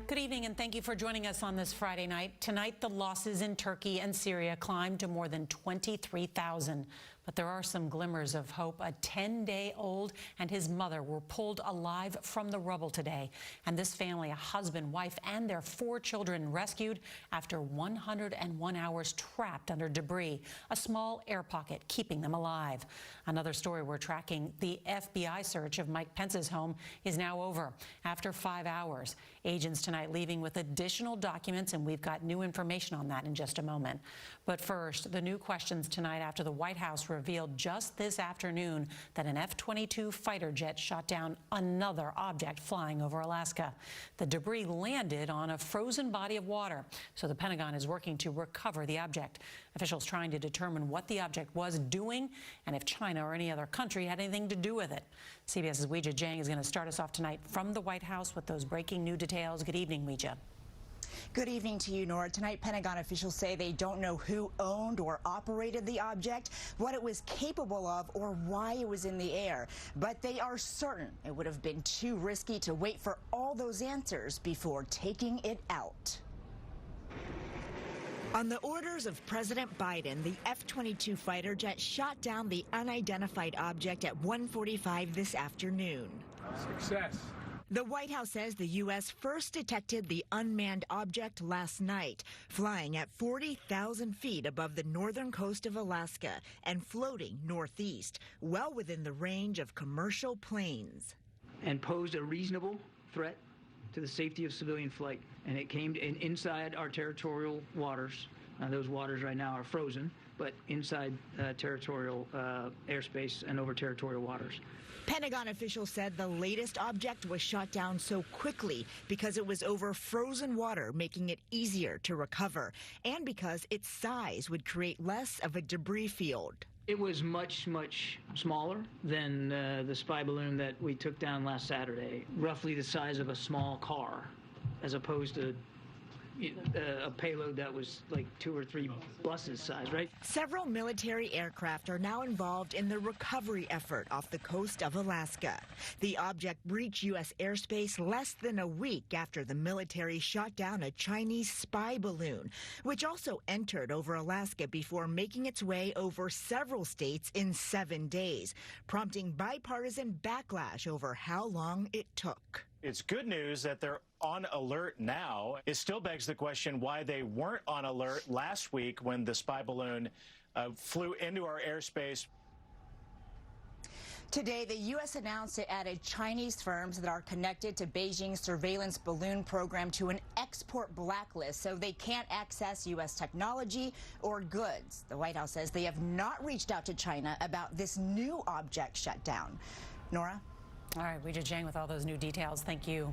Good evening, and thank you for joining us on this Friday night. Tonight, the losses in Turkey and Syria climbed to more than 23,000. But there are some glimmers of hope. A 10-day-old and his mother were pulled alive from the rubble today. And this family, a husband, wife, and their 4 children rescued after 101 hours trapped under debris, a small air pocket keeping them alive. Another story we're tracking, the FBI search of Mike Pence's home is now over. After 5 hours, agents tonight leaving with additional documents, and we've got new information on that in just a moment. But first, the new questions tonight after the White House revealed just this afternoon that an F-22 fighter jet shot down another object flying over Alaska. The debris landed on a frozen body of water, so the Pentagon is working to recover the object. Officials trying to determine what the object was doing and if China or any other country had anything to do with it. CBS's Weijia Jiang is going to start us off tonight from the White House with those breaking new details. Good evening, Weijia. Good evening to you, Norah. Tonight, Pentagon officials say they don't know who owned or operated the object, what it was capable of, or why it was in the air. But they are certain it would have been too risky to wait for all those answers before taking it out. On the orders of President Biden, the F-22 fighter jet shot down the unidentified object at 1:45 this afternoon. Success. The White House says the U.S. first detected the unmanned object last night, flying at 40,000 feet above the northern coast of Alaska and floating northeast, well within the range of commercial planes. And posed a reasonable threat to the safety of civilian flight. And it came inside our territorial waters. Those waters right now are frozen, but inside territorial airspace and over territorial waters. Pentagon officials said the latest object was shot down so quickly because it was over frozen water, making it easier to recover, and because its size would create less of a debris field. It was much, much smaller than the spy balloon that we took down last Saturday, roughly the size of a small car, as opposed to a payload that was like 2 or 3 buses size, right? Several military aircraft are now involved in the recovery effort off the coast of Alaska. The object breached U.S. airspace less than a week after the military shot down a Chinese spy balloon, which also entered over Alaska before making its way over several states in 7 days, prompting bipartisan backlash over how long it took. It's good news that they're on alert now. It still begs the question why they weren't on alert last week when the spy balloon flew into our airspace. Today, the U.S. announced it added Chinese firms that are connected to Beijing's surveillance balloon program to an export blacklist, so they can't access U.S. technology or goods. The White House says they have not reached out to China about this new object shut down. Norah? All right, Weijia Jiang with all those new details. Thank you.